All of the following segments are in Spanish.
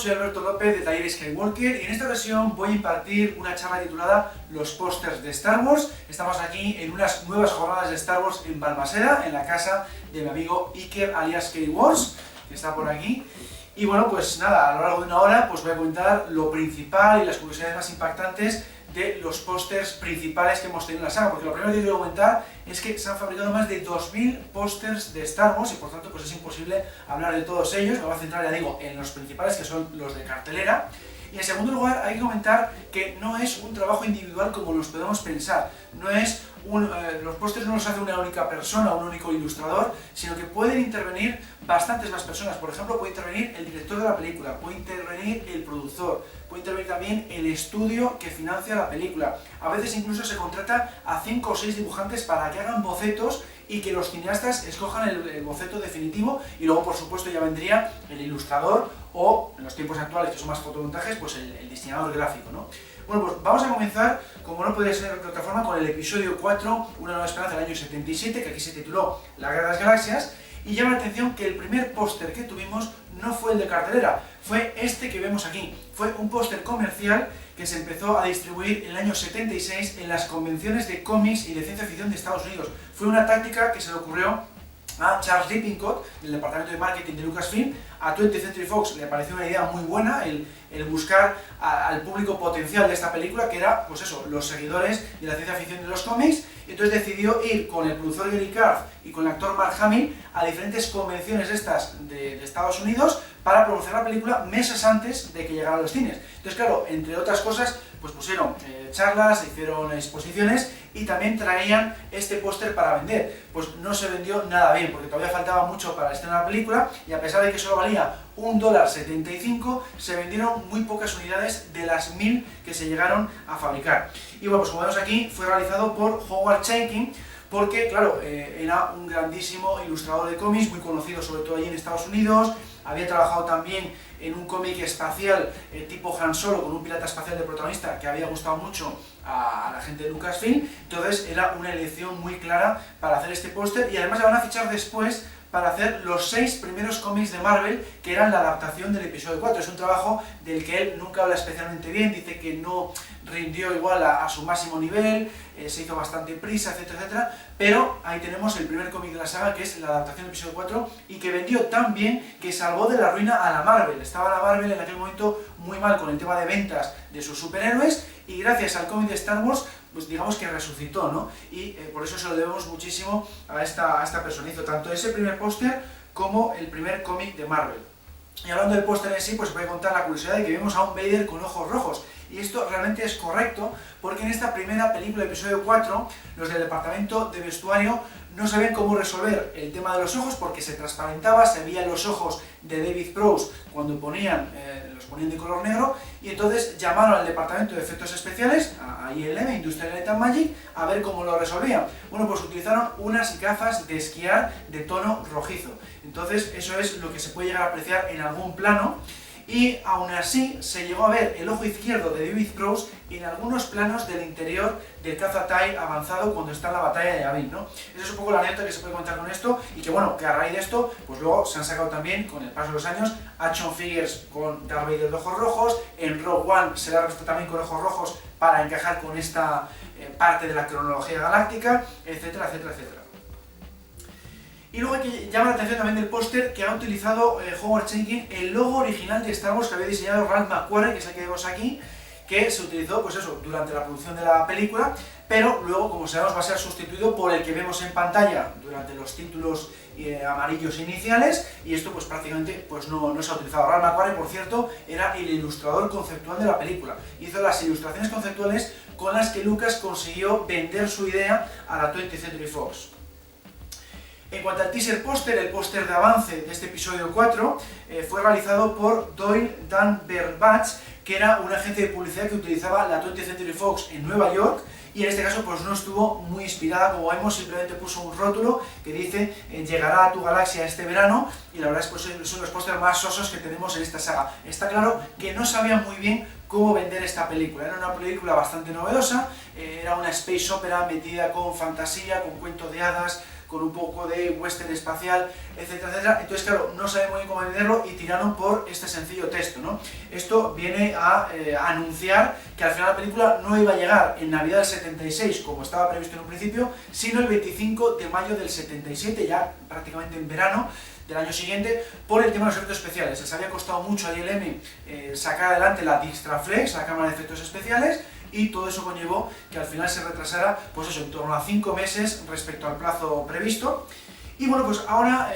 soy Alberto López de Taller Skywalker y en esta ocasión voy a impartir una charla titulada Los pósters de Star Wars. Estamos aquí en unas nuevas jornadas de Star Wars en Balmaseda, en la casa de mi amigo Iker alias K-Wars, que está por aquí. Y bueno, pues nada, a lo largo de una hora pues voy a comentar lo principal y las curiosidades más impactantes de los pósters principales que hemos tenido en la saga, porque lo primero que quiero comentar es que se han fabricado más de 2000 pósters de Star Wars y por tanto pues es imposible hablar de todos ellos. Me voy a centrar, ya digo, en los principales, que son los de cartelera. Y en segundo lugar hay que comentar que no es un trabajo individual como nos podemos pensar, no es los pósters no los hace una única persona, un único ilustrador, sino que pueden intervenir bastantes más personas. Por ejemplo, puede intervenir el director de la película, puede intervenir el productor, puede intervenir también el estudio que financia la película. A veces incluso se contrata a 5 o 6 dibujantes para que hagan bocetos y que los cineastas escojan el boceto definitivo, y luego por supuesto ya vendría el ilustrador o, en los tiempos actuales que son más fotomontajes, pues el diseñador gráfico, ¿no? Bueno, pues vamos a comenzar, como no podría ser de otra forma, con el episodio 4, Una nueva esperanza, del año 77, que aquí se tituló La Guerra de las Galaxias, y llama la atención que el primer póster que tuvimos no fue el de cartelera, fue este que vemos aquí. Fue un póster comercial que se empezó a distribuir en el año 76 en las convenciones de cómics y de ciencia ficción de Estados Unidos. Fue una táctica que se le ocurrió a Charles Lippincott, del departamento de marketing de Lucasfilm. A 20th Century Fox le pareció una idea muy buena el buscar al público potencial de esta película, que era, pues eso, los seguidores de la ciencia ficción de los cómics. Entonces decidió ir con el productor Gary Carth y con el actor Mark Hamill a diferentes convenciones de Estados Unidos para promocionar la película meses antes de que llegara a los cines. Entonces, claro, entre otras cosas, pues pusieron charlas, hicieron exposiciones y también traían este póster para vender. Pues no se vendió nada bien, porque todavía faltaba mucho para estrenar la película, y a pesar de que solo valía $1.75, se vendieron muy pocas unidades de las 1000 que se llegaron a fabricar. Y bueno, pues como vemos aquí, fue realizado por Howard Chaykin, porque claro, era un grandísimo ilustrador de cómics, muy conocido sobre todo allí en Estados Unidos. Había trabajado también en un cómic espacial tipo Han Solo, con un pirata espacial de protagonista, que había gustado mucho a la gente de Lucasfilm. Entonces era una elección muy clara para hacer este póster, y además le van a fichar después para hacer los 6 primeros cómics de Marvel, que eran la adaptación del episodio 4. Es un trabajo del que él nunca habla especialmente bien, dice que no rindió igual a su máximo nivel, se hizo bastante prisa, etcétera, etcétera, pero ahí tenemos el primer cómic de la saga, que es la adaptación del episodio 4, y que vendió tan bien que salvó de la ruina a la Marvel. Estaba la Marvel en aquel momento muy mal con el tema de ventas de sus superhéroes, y gracias al cómic de Star Wars, pues digamos que resucitó, ¿no? Y por eso se lo debemos muchísimo a esta persona. Hizo tanto ese primer póster como el primer cómic de Marvel. Y hablando del póster en sí, pues os voy a contar la curiosidad de que vemos a un Vader con ojos rojos. Y esto realmente es correcto, porque en esta primera película, episodio 4, los del departamento de vestuario no sabían cómo resolver el tema de los ojos, porque se transparentaba, se veían los ojos de David Prowse cuando los ponían de color negro, y entonces llamaron al departamento de efectos especiales, a ILM, Industrial Light and Magic, a ver cómo lo resolvían. Bueno, pues utilizaron unas gafas de esquiar de tono rojizo. Entonces eso es lo que se puede llegar a apreciar en algún plano. Y aún así se llegó a ver el ojo izquierdo de David Prowse en algunos planos del interior del caza TIE avanzado cuando está en la batalla de Yavin, ¿no? Esa es un poco la anécdota que se puede contar con esto, y que bueno, que a raíz de esto, pues luego se han sacado también, con el paso de los años, action figures con Darth Vader de ojos rojos. En Rogue One se le ha visto también con ojos rojos para encajar con esta parte de la cronología galáctica, etcétera, etcétera, etcétera. Y luego hay que llamar la atención también del póster que ha utilizado Howard Chaykin, el logo original de Star Wars que había diseñado Ralph McQuarrie, que es el que vemos aquí, que se utilizó, pues eso, durante la producción de la película, pero luego, como sabemos, va a ser sustituido por el que vemos en pantalla durante los títulos amarillos iniciales, y esto pues prácticamente pues no se ha utilizado. Ralph McQuarrie, por cierto, era el ilustrador conceptual de la película, hizo las ilustraciones conceptuales con las que Lucas consiguió vender su idea a la 20th Century Fox. En cuanto al teaser póster, el póster de avance de este episodio 4 fue realizado por Doyle Danverbach, que era una agencia de publicidad que utilizaba la 20th Century Fox en Nueva York, y en este caso pues no estuvo muy inspirada, como vemos, simplemente puso un rótulo que dice llegará a tu galaxia este verano, y la verdad es que pues, son los pósters más sosos que tenemos en esta saga. Está claro que no sabían muy bien cómo vender esta película. Era una película bastante novedosa, era una space opera metida con fantasía, con cuentos de hadas, con un poco de western espacial, etcétera, etcétera. Entonces, claro, no saben muy bien cómo venderlo y tiraron por este sencillo texto, ¿no? Esto viene a anunciar que al final la película no iba a llegar en Navidad del 76, como estaba previsto en un principio, sino el 25 de mayo del 77, ya prácticamente en verano del año siguiente, por el tema de los efectos especiales. Les había costado mucho a ILM sacar adelante la Dixtraflex, la cámara de efectos especiales, y todo eso conllevó que al final se retrasara, pues eso, en torno a 5 meses respecto al plazo previsto. Y bueno, pues ahora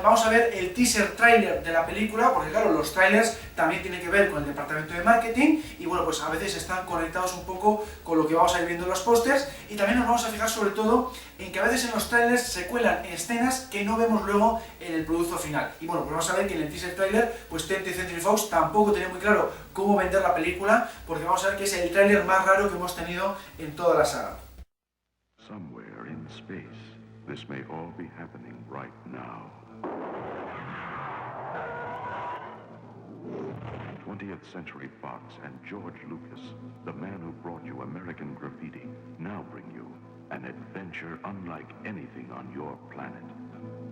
vamos a ver el teaser trailer de la película, porque claro, los trailers también tienen que ver con el departamento de marketing, y bueno, pues a veces están conectados un poco con lo que vamos a ir viendo en los pósters, y también nos vamos a fijar sobre todo en que a veces en los trailers se cuelan escenas que no vemos luego en el producto final. Y bueno, pues vamos a ver que en el teaser trailer, pues 20th Century Fox tampoco tenía muy claro cómo vender la película, porque vamos a ver que es el trailer más raro que hemos tenido en toda la saga. Somewhere in space, this may all be happening right now. 20th Century Fox and George Lucas, the man who brought you American Graffiti, now bring you an adventure unlike anything on your planet.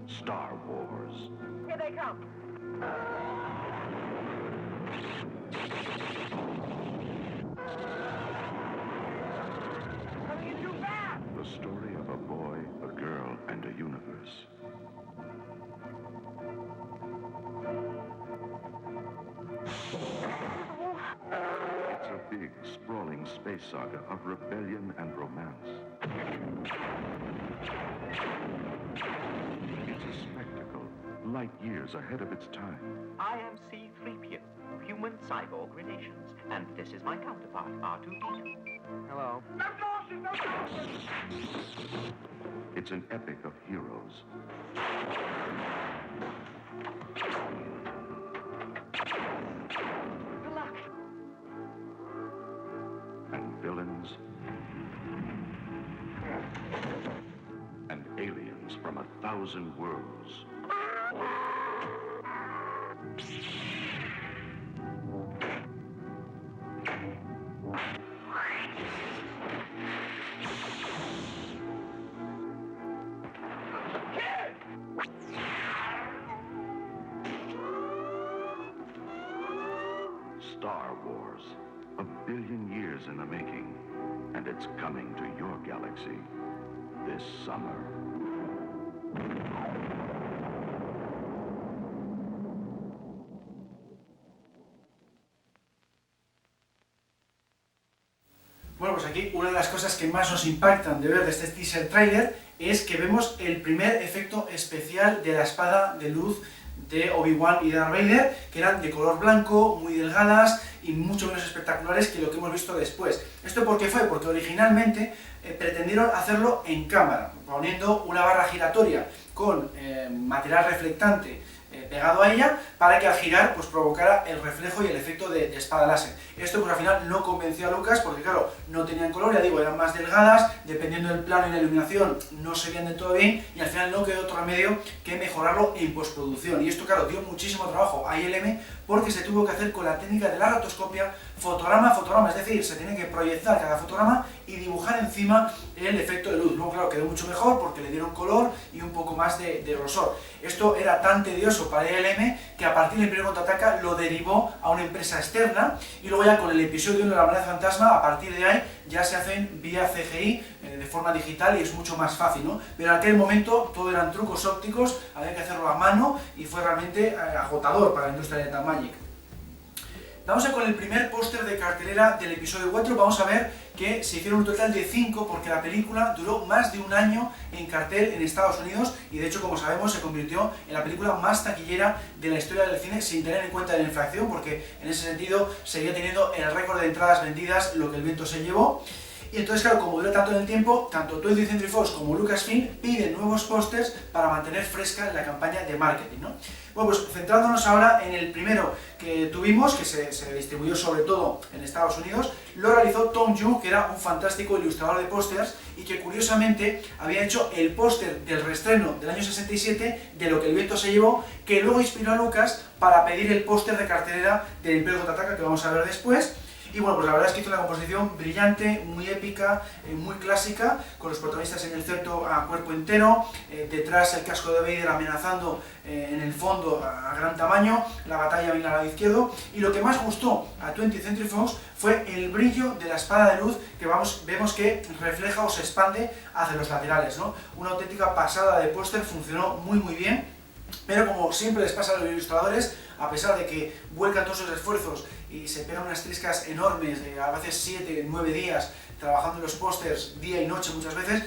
Star Wars. Here they come. Coming in too fast. The story of a boy, a girl, and a universe. It's a big, sprawling space saga of rebellion and romance. It's a spectacle, light years ahead of its time. I am C-3PO, human cyborg relations, and this is my counterpart, R2-D2. Hello. No caution, no caution. It's an epic of heroes. Good luck. And villains. And aliens from 1,000 worlds. Star Wars, 1 billion years in the making, and it's coming to your galaxy this summer. Bueno, pues aquí una de las cosas que más nos impactan de ver de este teaser trailer es que vemos el primer efecto especial de la espada de luz de Obi-Wan y Darth Vader, que eran de color blanco, muy delgadas y mucho menos espectaculares que lo que hemos visto después. ¿Esto por qué fue? Porque originalmente pretendieron hacerlo en cámara, poniendo una barra giratoria con material reflectante pegado a ella, para que al girar pues provocara el reflejo y el efecto de espada láser. Esto pues al final no convenció a Lucas porque claro, no tenían color, ya digo, eran más delgadas, dependiendo del plano y la iluminación no se veían de todo bien, y al final no quedó otro remedio que mejorarlo en postproducción. Y esto claro, dio muchísimo trabajo a ILM porque se tuvo que hacer con la técnica de la rotoscopia, fotograma a fotograma, es decir, se tiene que proyectar cada fotograma y dibujar encima el efecto de luz. Luego claro, quedó mucho mejor porque le dieron color y un poco más de grosor. Esto era tan tedioso para ILM que a partir del Imperio Contraataca lo derivó a una empresa externa, y luego ya con el episodio 1 de la amenaza fantasma, a partir de ahí ya se hacen vía CGI de forma digital y es mucho más fácil, ¿no? Pero en aquel momento todo eran trucos ópticos, había que hacerlo a mano y fue realmente agotador para la industria de Tamagic. Vamos a con el primer póster de cartelera del episodio 4, vamos a ver que se hicieron un total de 5 porque la película duró más de un año en cartel en Estados Unidos y de hecho, como sabemos, se convirtió en la película más taquillera de la historia del cine sin tener en cuenta la inflación, porque en ese sentido seguía teniendo el récord de entradas vendidas, lo que el viento se llevó. Y entonces, claro, como dura tanto en el tiempo, tanto 20th Century Fox como Lucasfilm piden nuevos pósters para mantener fresca la campaña de marketing, ¿no? Bueno, pues centrándonos ahora en el primero que tuvimos, que se distribuyó sobre todo en Estados Unidos, lo realizó Tom Yu, que era un fantástico ilustrador de pósters y que curiosamente había hecho el póster del reestreno del año 67 de Lo que el viento se llevó, que luego inspiró a Lucas para pedir el póster de cartelera del Imperio Contraataca, que vamos a ver después. Y bueno, pues la verdad es que hizo una composición brillante, muy épica, muy clásica, con los protagonistas en el centro a cuerpo entero, detrás el casco de Vader amenazando en el fondo a gran tamaño, la batalla bien al lado izquierdo, y lo que más gustó a 20th Century Fox fue el brillo de la espada de luz que vemos que refleja o se expande hacia los laterales, ¿no? Una auténtica pasada de póster, funcionó muy bien, pero como siempre les pasa a los ilustradores, a pesar de que vuelcan todos sus esfuerzos y se pegan unas triscas enormes, a veces 7, 9 días, trabajando en los pósters día y noche muchas veces,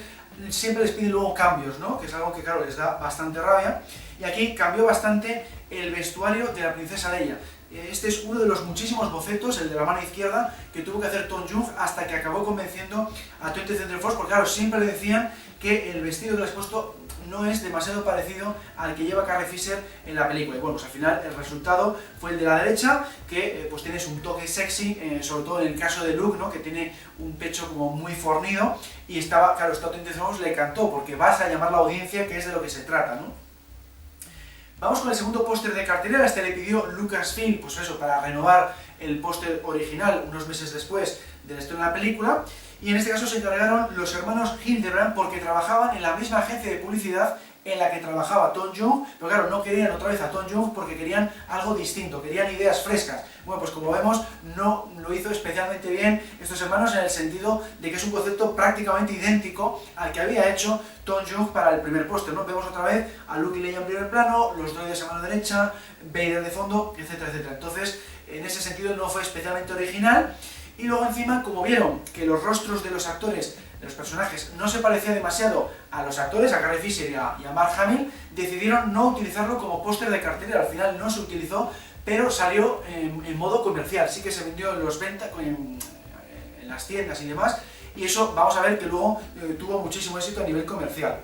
siempre les piden luego cambios, ¿no? Que es algo que claro les da bastante rabia, y aquí cambió bastante el vestuario de la princesa Leia. Este es uno de los muchísimos bocetos, el de la mano izquierda, que tuvo que hacer Tom Jung hasta que acabó convenciendo a 20th Century Fox, porque claro, siempre le decían que el vestido que le has puesto no es demasiado parecido al que lleva Carrie Fisher en la película. Y bueno, pues al final el resultado fue el de la derecha, que pues tienes un toque sexy, sobre todo en el caso de Luke, ¿no? Que tiene un pecho como muy fornido, y estaba, claro, esta 20th Century Fox le cantó, porque vas a llamar a la audiencia, que es de lo que se trata, ¿no? Vamos con el segundo póster de cartelera. Este le pidió Lucasfilm, pues eso, para renovar el póster original unos meses después del estreno de la película, y en este caso se encargaron los hermanos Hildebrand porque trabajaban en la misma agencia de publicidad en la que trabajaba Tom Jung, pero claro, no querían otra vez a Tom Jung porque querían algo distinto, querían ideas frescas. Bueno, pues como vemos, no lo hizo especialmente bien estos hermanos, en el sentido de que es un concepto prácticamente idéntico al que había hecho Tom Jung para el primer póster, ¿no? Vemos otra vez a Luke y Leia en primer plano, los droides a mano derecha, Vader de fondo, etcétera, etcétera. Entonces, en ese sentido no fue especialmente original. Y luego encima, como vieron que los rostros de los actores, de los personajes, no se parecían demasiado a los actores, a Carrie Fisher y a Mark Hamill, decidieron no utilizarlo como póster de cartelera. Al final no se utilizó, pero salió en modo comercial. Sí que se vendió en las tiendas y demás, y eso vamos a ver que luego tuvo muchísimo éxito a nivel comercial.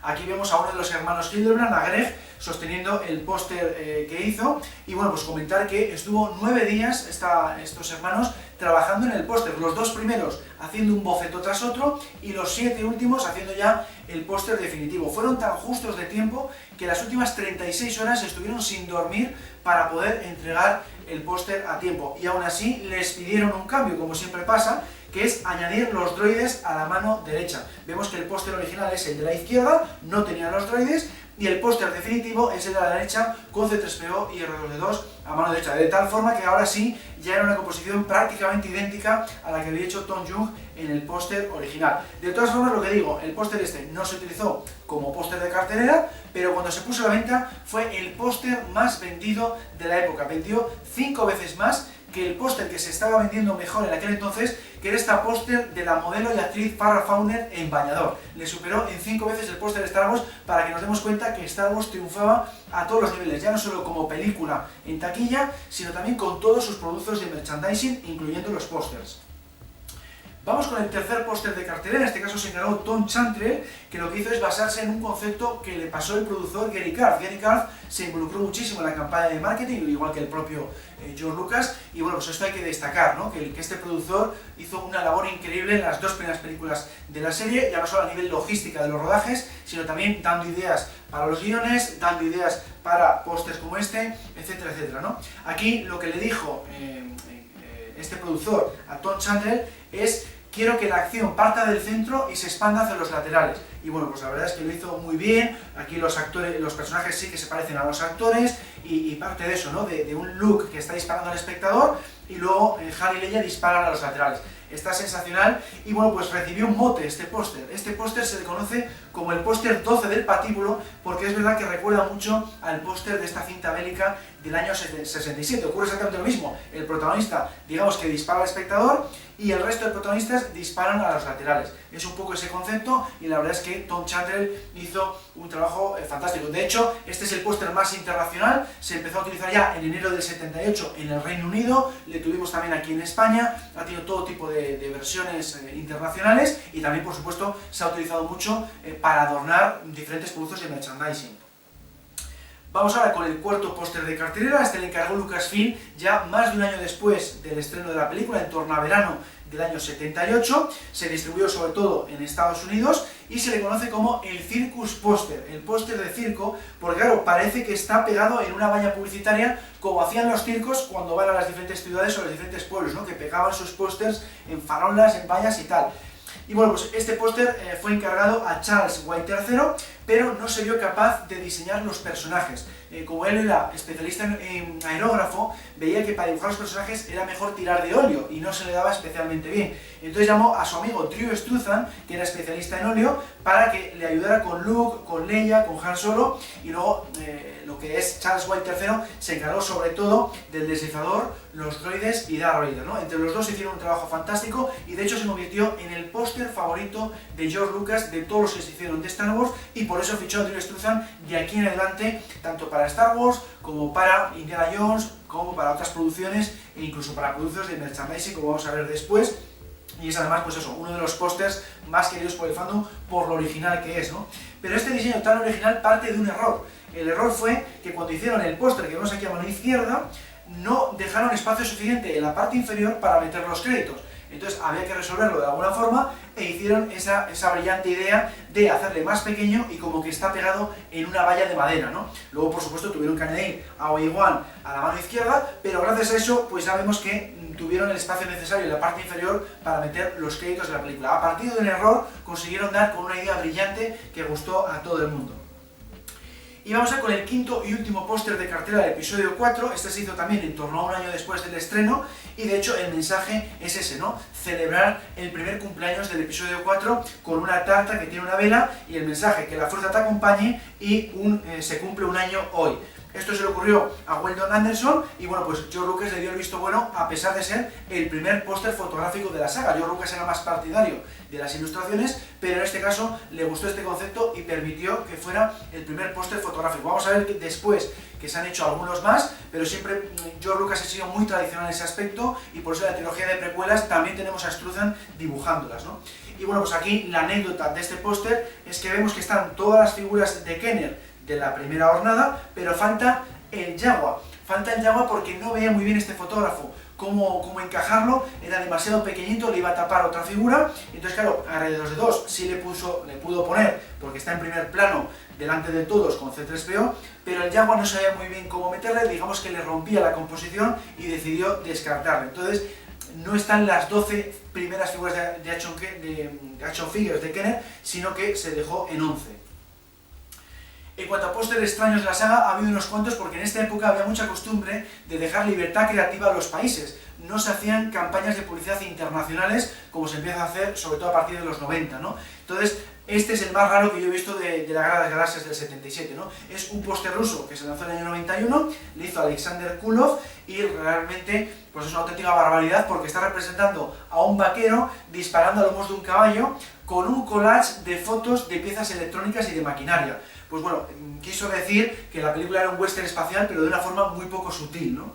Aquí vemos a uno de los hermanos Hildebrand, a Greg, sosteniendo el póster que hizo, y bueno, pues comentar que estuvo 9 días estos hermanos trabajando en el póster, los 2 primeros haciendo un boceto tras otro y los 7 últimos haciendo ya el póster definitivo. Fueron tan justos de tiempo que las últimas 36 horas estuvieron sin dormir para poder entregar el póster a tiempo, y aún así les pidieron un cambio, como siempre pasa, que es añadir los droides a la mano derecha. Vemos que el póster original es el de la izquierda, no tenían los droides, y el póster definitivo es el de la derecha con C3PO y R2D2 a mano derecha, de tal forma que ahora sí ya era una composición prácticamente idéntica a la que había hecho Tom Jung en el póster original. De todas formas, lo que digo, el póster este no se utilizó como póster de cartelera, pero cuando se puso a la venta fue el póster más vendido de la época. Vendió 5 veces más que el póster que se estaba vendiendo mejor en aquel entonces, que era esta póster de la modelo y actriz Farrah Fawcett en bañador. Le superó en 5 veces el póster de Star Wars, para que nos demos cuenta que Star Wars triunfaba a todos los niveles, ya no solo como película en taquilla, sino también con todos sus productos de merchandising, incluyendo los pósters. Vamos con el tercer póster de cartelera. En este caso se encargó Tom Chantrell, que lo que hizo es basarse en un concepto que le pasó el productor Gary Carth. Gary Carth se involucró muchísimo en la campaña de marketing, igual que el propio George Lucas, y bueno, pues esto hay que destacar, ¿no? Que este productor hizo una labor increíble en las 2 primeras películas de la serie, ya no solo a nivel logística de los rodajes, sino también dando ideas para los guiones, dando ideas para pósters como este, etcétera, etcétera, ¿no? Aquí lo que le dijo este productor a Tom Chantrell es: quiero que la acción parta del centro y se expanda hacia los laterales. Y bueno, pues la verdad es que lo hizo muy bien. Aquí los personajes sí que se parecen a los actores, y parte de eso, ¿no? De un Luke que está disparando al espectador, y luego Han y Leia disparan a los laterales. Está sensacional, y bueno, pues recibió un mote este póster. Este póster se le conoce como el póster 12 del patíbulo, porque es verdad que recuerda mucho al póster de esta cinta bélica del año 67. Ocurre exactamente lo mismo. El protagonista, digamos que dispara al espectador, y el resto de protagonistas disparan a los laterales. Es un poco ese concepto, y la verdad es que Tom Chantrell hizo un trabajo fantástico. De hecho, este es el póster más internacional. Se empezó a utilizar ya en enero del 78 en el Reino Unido, le tuvimos también aquí en España, ha tenido todo tipo de versiones internacionales, y también, por supuesto, se ha utilizado mucho para adornar diferentes productos de merchandising. Vamos ahora con el cuarto póster de cartelera. Este le encargó Lucasfilm ya más de un año después del estreno de la película, en torno a verano del año 78, se distribuyó sobre todo en Estados Unidos y se le conoce como el Circus Póster, el póster de circo, porque claro, parece que está pegado en una valla publicitaria como hacían los circos cuando van a las diferentes ciudades o los diferentes pueblos, ¿no? Que pegaban sus pósters en farolas, en vallas y tal. Y bueno, pues este póster fue encargado a Charles White III, pero no se vio capaz de diseñar los personajes. Como él era especialista en aerógrafo, veía que para dibujar los personajes era mejor tirar de óleo y no se le daba especialmente bien. Entonces llamó a su amigo Drew Struzan, que era especialista en óleo, para que le ayudara con Luke, con Leia, con Han Solo, y luego lo que es Charles White III se encargó sobre todo del deslizador, los droides y Darth Vader, ¿no? Entre los dos hicieron un trabajo fantástico y de hecho se convirtió en el póster favorito de George Lucas de todos los que se hicieron de Star Wars, y por eso fichó a Drew Struzan de aquí en adelante, tanto para Star Wars como para Indiana Jones, como para otras producciones e incluso para productos de merchandising, como vamos a ver después. Y es además, pues eso, uno de los pósters más queridos por el fandom por lo original que es, ¿no? Pero este diseño tan original parte de un error. El error fue que cuando hicieron el póster que vemos aquí a mano izquierda, no dejaron espacio suficiente en la parte inferior para meter los créditos. Entonces había que resolverlo de alguna forma e hicieron esa brillante idea de hacerle más pequeño y como que está pegado en una valla de madera, ¿no? Luego, por supuesto, tuvieron que añadir a Obi-Wan a la mano izquierda, pero gracias a eso, pues ya vemos que tuvieron el espacio necesario en la parte inferior para meter los créditos de la película. A partir de un error, consiguieron dar con una idea brillante que gustó a todo el mundo. Y vamos a con el quinto y último póster de cartera del episodio 4, este se hizo también en torno a un año después del estreno, y de hecho el mensaje es ese, ¿no? Celebrar el primer cumpleaños del episodio 4 con una tarta que tiene una vela y el mensaje que la fuerza te acompañe y se cumple un año hoy. Esto se le ocurrió a Weldon Anderson y bueno, pues George Lucas le dio el visto bueno a pesar de ser el primer póster fotográfico de la saga. George Lucas era más partidario de las ilustraciones, pero en este caso le gustó este concepto y permitió que fuera el primer póster fotográfico. Vamos a ver que después que se han hecho algunos más, pero siempre George Lucas ha sido muy tradicional en ese aspecto y por eso en la trilogía de precuelas también tenemos a Struzan dibujándolas, ¿no? Y bueno, pues aquí la anécdota de este póster es que vemos que están todas las figuras de Kenner de la primera hornada, pero falta el Jawa. Falta el Jawa porque no veía muy bien este fotógrafo cómo encajarlo, era demasiado pequeñito, le iba a tapar otra figura, entonces claro, a Alrededor de dos sí le pudo poner, porque está en primer plano delante de todos con C3PO, pero el Jawa no sabía muy bien cómo meterle, digamos que le rompía la composición y decidió descartarle. Entonces no están las 12 primeras figuras de action figures de Kenner, sino que se dejó en 11. En cuanto a pósteres extraños de la saga, ha habido unos cuantos porque en esta época había mucha costumbre de dejar libertad creativa a los países. No se hacían campañas de publicidad internacionales como se empieza a hacer, sobre todo a partir de los 90, ¿no? Entonces, este es el más raro que yo he visto de la Guerra de las Galaxias del 77, ¿no? Es un póster ruso que se lanzó en el año 91, le hizo Alexander Kulov y realmente pues es una auténtica barbaridad porque está representando a un vaquero disparando a lomos de un caballo con un collage de fotos de piezas electrónicas y de maquinaria. Pues bueno, quiso decir que la película era un western espacial, pero de una forma muy poco sutil, ¿no?